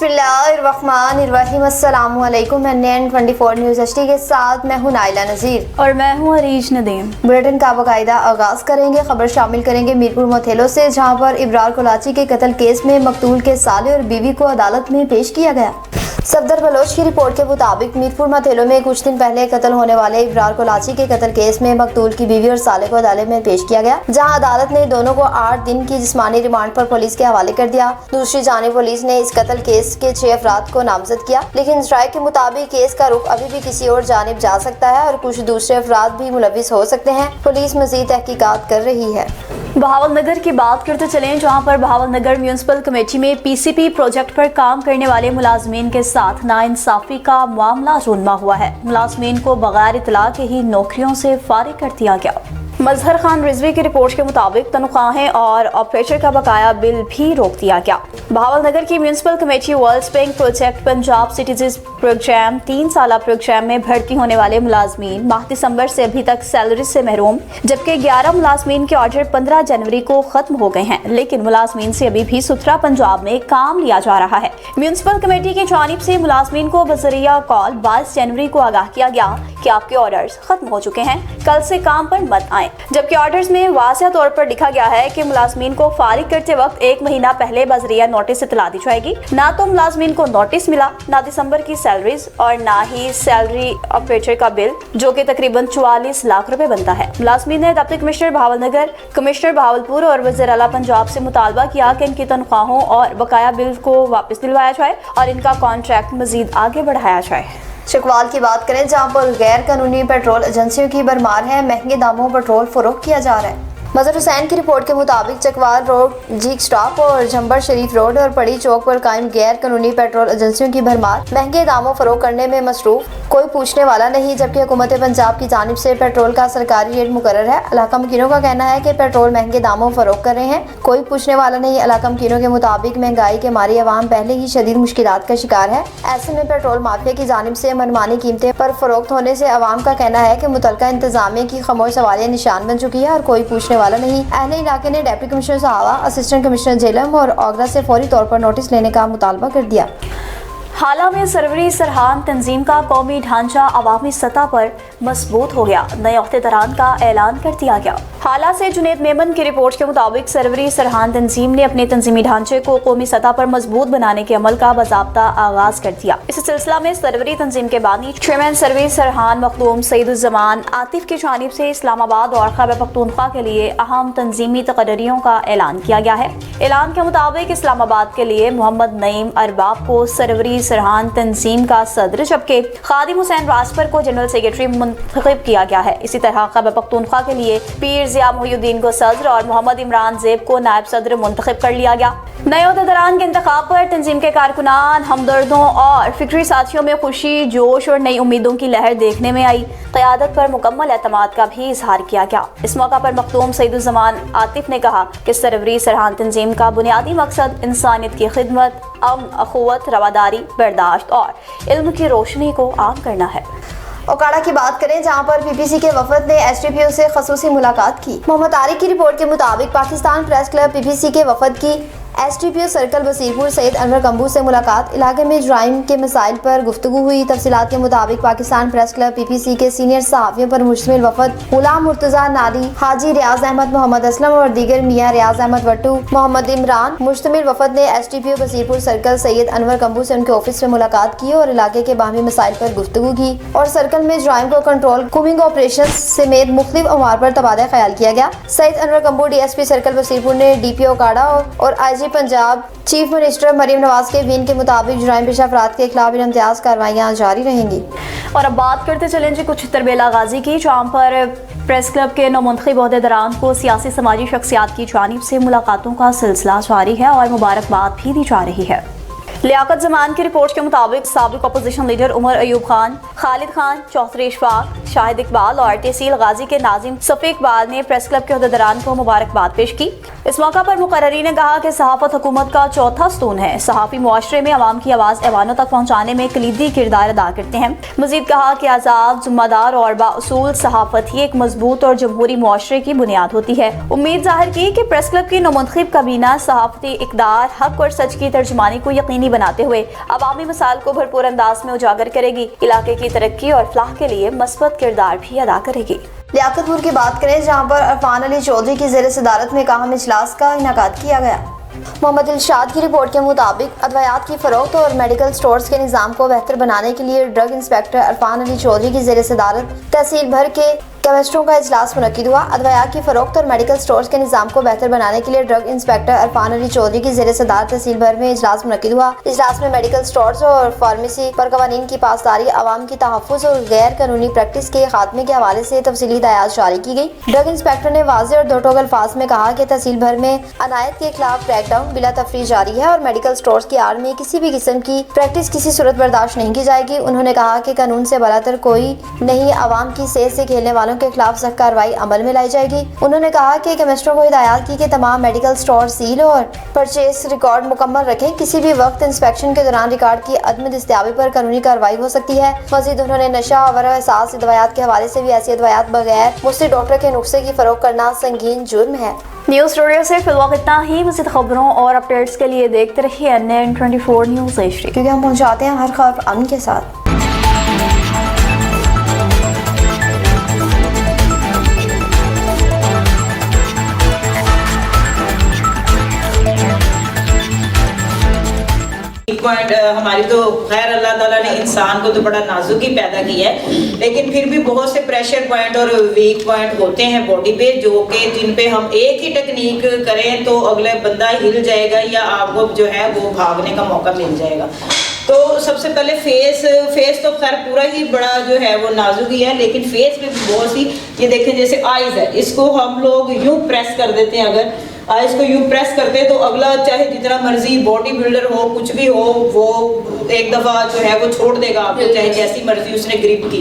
बिस्मिल्लाहिर्रहमानिर्रहीम। अस्सलामु अलैकुम। NN24 न्यूज़ HD के साथ मैं हूं नाइला नज़ीर और मैं हूं अरीज नदीम। बुलेटिन का बाकायदा आगाज़ करेंगे। खबर शामिल करेंगे मीरपुर मोथेलो से, जहां पर इब्रार कोलाची के कत्ल केस में मकतूल के साले और बीवी को अदालत में पेश किया गया। सफदर बलोच की रिपोर्ट के मुताबिक मीरपुर मोथेलो में कुछ दिन पहले कत्ल होने वाले इब्रार कोलाची के कत्ल केस में मकतूल की बीवी और साले को अदालत में पेश किया गया, जहां अदालत ने दोनों को 8 दिन की जिस्मानी रिमांड पर पुलिस के हवाले कर दिया। दूसरी जानिब पुलिस ने इस कत्ल केस के 6 अफराद को नामजद किया, लेकिन राय के मुताबिक केस का रुख अभी भी किसी और जानिब जा सकता है और कुछ दूसरे अफराद भी मुलविस हो सकते हैं। पुलिस मजीद तहकीकात कर रही है। बहावलनगर की बात करते चलें, जहां पर बहावलनगर म्यूनिसिपल कमेटी में PCP प्रोजेक्ट पर काम करने वाले मुलाजमीन के साथ नाइंसाफी का मामला रूनमा हुआ है। मुलाजमीन को बगैर इतला के ही नौकरियों से फारिग कर दिया गया। मजहर खान रिजवी की रिपोर्ट के मुताबिक तनख्वाहें और ऑपरेटर का बकाया बिल भी रोक दिया गया। बहावलनगर की municipal committee world bank project Punjab citizen programme 3 साला प्रोग्राम में भर्ती होने वाले मुलाजमीन माह दिसंबर से अभी तक सैलरी से महरूम, जबकि 11 मुलाजमीन के ऑर्डर 15 जनवरी को खत्म हो गए हैं, लेकिन मुलाजमीन से अभी भी सुथरा पंजाब में काम लिया जा रहा है। म्यूनिसिपल कमेटी की जानिब से मुलाजमीन को बजरिया कॉल 22 जनवरी को आगाह किया गया कि आपके ऑर्डर्स खत्म हो चुके हैं, कल से काम पर मत आए, जबकि ऑर्डर्स में वाज़ेह तौर पर लिखा गया है कि मुलाजमीन को फारिग करते वक्त 1 महीना पहले बजरिया नोटिस इतला दी जाएगी। ना तो मुलाजमीन को नोटिस मिला, ना दिसंबर की सैलरीज और ना ही सैलरी ऑपरेटर का बिल, जो कि तकरीबन 44 लाख रुपए बनता है। मुलाजमीन ने deputy commissioner Bahawalnagar, commissioner Bahawalpur और वज़ीर आला पंजाब से मुतालबा किया कि इनकी तनख्वाहों और बकाया बिल को वापस दिलवाया जाए और इनका कॉन्ट्रैक्ट मजीद आगे बढ़ाया जाए। चकवाल की बात करें, जहां पर गैर कानूनी पेट्रोल एजेंसियों की भरमार है, महंगे दामों पर पेट्रोल फरोख्त किया जा रहा है। मजहर हुसैन की रिपोर्ट के मुताबिक चकवाल रोड, जीक स्टॉप और झंबर शरीफ रोड और पड़ी चौक पर कायम गैर कानूनी पेट्रोल एजेंसियों की भरमार, महंगे दामों फरोख्त करने में मसरूफ, कोई पूछने वाला नहीं, जबकि हुकूमत पंजाब की जानिब से पेट्रोल का सरकारी रेट मुकर्रर है। इलाका मकीनों का कहना है कि पेट्रोल महंगे दामों फरोख्त कर रहे हैं, कोई पूछने वाला नहीं। इलाका मकीनों के मुताबिक महंगाई के मारी अवाम पहले ही शदीद मुश्किलात का शिकार है। ऐसे में पेट्रोल माफिया की जानिब से मनमानी कीमतें पर फरोख्त होने से अवाम का कहना है कि मुतलका इंतजामिया की खामोश सवालिया निशान बन चुकी है और कोई पूछने वाला नहीं। अहले इलाके ने डिप्टी कमिश्नर साहबा, असिस्टेंट कमिश्नर झेलम और ओगरा से फौरी तौर पर नोटिस लेने का मुतालबा कर दिया। हाला में सरवरी सरहान तंजीम का कौमी ढांचा अवामी सतह पर मजबूत हो गया, नए अहदेदारान का ऐलान कर दिया गया। हाला से जुनेद मेमन की रिपोर्ट के मुताबिक सरवरी सरहान तंजीम ने अपने तंजीमी ढांचे को कौमी सतह पर मजबूत बनाने के अमल का बाज़ाब्ता आगाज कर दिया। इस सिलसिला में सरवरी तंजीम के बानी चेयरमैन सरवरी सरहान मखदूम सईदुज़्ज़मान आतिफ की जानिब से इस्लामाबाद और खैबर पख्तूनख्वा के लिए अहम तंजीमी तकर्रियों का ऐलान किया गया है। ऐलान के मुताबिक इस्लामाबाद के लिए मोहम्मद नईम अरबाब को सरवरी सरहान तंजीम का सदर, जबकि खादिम हुसैन राजपर को जनरल सेक्रेटरी मुंतखब किया गया है। इसी तरह खैबर पख्तूनख्वा के लिए पीर ज़िया मोहिउद्दीन को सदर और मोहम्मद इमरान ज़ेब को नायब सदर मुंतखब कर लिया गया। नए अहदेदारान के इंतखाब पर तंजीम के कारकुनान, हमदर्दों और फिक्री साथियों में खुशी, जोश और नई उम्मीदों की लहर देखने में आई। क़यादत पर मुकम्मल एतमाद का भी इजहार किया गया। इस मौका पर मखदूम सईदुज़्ज़मान आतिफ ने कहा कि सरवरी सरहान तंजीम का बुनियादी मकसद इंसानियत की खिदमत, अमन, अखुवत, रवादारी, बर्दाश्त और इल्म की रोशनी को आम करना है। ओकाड़ा की बात करें, जहां पर PPC के वफद ने SDPO से खसूसी मुलाकात की। मोहम्मद तारिक की रिपोर्ट के मुताबिक पाकिस्तान प्रेस क्लब PPC के वफद की SDPO सर्कल बसीरपुर सैयद अनवर कम्बू से मुलाकात, इलाके में जराइम के मसाइल पर गुफ्तगू हुई। तफसीलात के मुताबिक पाकिस्तान प्रेस क्लब PPC के सीनियर सहाफ़ियों पर मुश्तमिल वफद गुलाम मुर्तज़ा नारी, हाजी रियाज अहमद, मोहम्मद असलम और दीगर मियाँ रियाज अहमद वट्टू, मोहम्मद इमरान मुश्तमिल वफद ने SDPO बसीरपुर सर्कल सैयद अनवर कम्बू से उनके ऑफिस में मुलाकात की और इलाके के बाहमी मसाइल पर गुफ्तगू की और सर्कल में जराइम को कंट्रोल, कुमिंग ऑपरेशन समेत मुख्तलिफ अमवार पर तबादला ख्याल किया गया। सैयद अनवर कम्बू DSP सर्कल बसीरपुर ने DPO ओकाड़ा और IG Punjab chief minister Maryam Nawaz के बीन के मुताबिक जुराइम पेशा अफराद के खिलाफ इम्तियाज कार्रवाइयाँ जारी रहेंगी। और अब बात करते चलें जी कुछ तरबेला गाजी की, जहाँ पर प्रेस क्लब के नौमुंतखब अहदेदारान को सियासी समाजी शख्सियात की जानिब से मुलाकातों का सिलसिला जारी है और मुबारकबाद भी दी जा रही है। लियाकत जमान की रिपोर्ट के मुताबिक साबिक अपोजिशन लीडर उमर अयूब खान, खालिद खान, चौधरी इशफाक, शाहिद इकबाल और तहसील गाजी के नाजिम सफ़ी इकबाल ने प्रेस क्लब के अहदेदारान को मुबारकबाद पेश की। इस मौका पर मुकर्ररीन ने कहा कि सहाफ़त हुकूमत का चौथा स्तून है। सहाफ़ी मुआशरे में अवाम की आवाज़ ऐवानों तक पहुँचाने में कलीदी किरदार अदा करते हैं। मजीद कहा कि आज़ाद, जिम्मेदार और बाउसूल सहाफ़त ही एक मजबूत और जमहूरी मुआशरे की बुनियाद होती है। उम्मीद जाहिर की कि प्रेस क्लब की नौमुंतखब काबीना सहाफ़ती इक़दार, हक और सच की तर्जुमानी को यकीनी बनाते हुए अवामी मसाइल को भरपूर अंदाज में उजागर करेगी, इलाके की तरक्की और फलाह के लिए मस्बत किरदार भी अदा करेगी। लियाकतपुर की बात करें जहां पर अरफान अली चौधरी की ज़ेर सदारत में अहम इजलास का इनेकाद किया गया। मोहम्मद इरशाद की रिपोर्ट के मुताबिक अद्वियात की फरोख्त और मेडिकल स्टोर्स के निज़ाम को बेहतर बनाने के लिए ड्रग इंस्पेक्टर अरफान अली चौधरी की ज़ेर सदारत तहसील भर के केमिस्ट्रों का इजलास मुनक्किद हुआ। अद्वियात की फरोख्त और मेडिकल स्टोर्स के निज़ाम को बेहतर बनाने के लिए ड्रग इंस्पेक्टर अरफान अली चौधरी की ज़ेर सदारत तहसील भर में इजलास मुनक्किद हुआ। इजलास में मेडिकल स्टोर्स और फार्मेसी पर कवानीन की पासदारी, आवाम की तहफ़्फ़ुज़ और गैर कानूनी प्रैक्टिस के खात्मे के हवाले से तफसीली हिदायत जारी की गई। ड्रग इंस्पेक्टर ने वाज़ेह और दो टोक अल्फाज में कहा कि तहसील भर में अनायत के खिलाफ क्रैकडाउन बिला तफरीह जारी है और मेडिकल स्टोर्स की आड़ में किसी भी किस्म की प्रैक्टिस किसी सूरत बर्दाश्त नहीं की जाएगी। उन्होंने कहा कि कानून से बरातर कोई नहीं, आवाम की सेहत से खेलने वालों के खिलाफ सख्त कार्रवाई अमल में लाई जाएगी। उन्होंने कहा कि केमिस्ट्रों को हिदायत की कि तमाम मेडिकल स्टोर सील और परचेस रिकॉर्ड मुकम्मल रखें। किसी भी वक्त इंस्पेक्शन के दौरान रिकॉर्ड की अदम दस्तयाबी पर कानूनी कार्रवाई हो सकती है। मजीद उन्होंने नशा और एहसास अद्वियात के हवाले से भी ऐसी अद्वियात बगैर मुफ्ती डॉक्टर के नुस्खे की फरोख्त करना संगीन जुर्म है। न्यूज़ स्टूडियो से फिलहाल इतना ही। मज़ीद खबरों और अपडेट्स के लिए देखते रहिए NN24 न्यूज़ HD, क्योंकि हम पहुँचाते हैं हर खबर अमन के साथ। पॉइंट हमारी तो खैर अल्लाह ताला ने इंसान को तो बड़ा नाजुक ही पैदा किया है, लेकिन फिर भी बहुत से प्रेशर पॉइंट और वीक पॉइंट होते हैं बॉडी पे, जो कि जिन पे हम एक ही टेक्निक करें तो अगले बंदा हिल जाएगा या आपको जो है वो भागने का मौका मिल जाएगा। तो सबसे पहले फेस तो खैर पूरा ही बड़ा जो है वो नाजुक ही है, लेकिन फेस पे भी बहुत सी, ये देखें जैसे आइज है, इसको हम लोग यूं प्रेस कर देते हैं। अगर आइज को यूं प्रेस करते हैं तो अगला चाहे जितना मर्जी बॉडी बिल्डर हो, कुछ भी हो, वो एक दफा जो है वो छोड़ देगा आपको, चाहे जैसी मर्जी उसने ग्रिप की।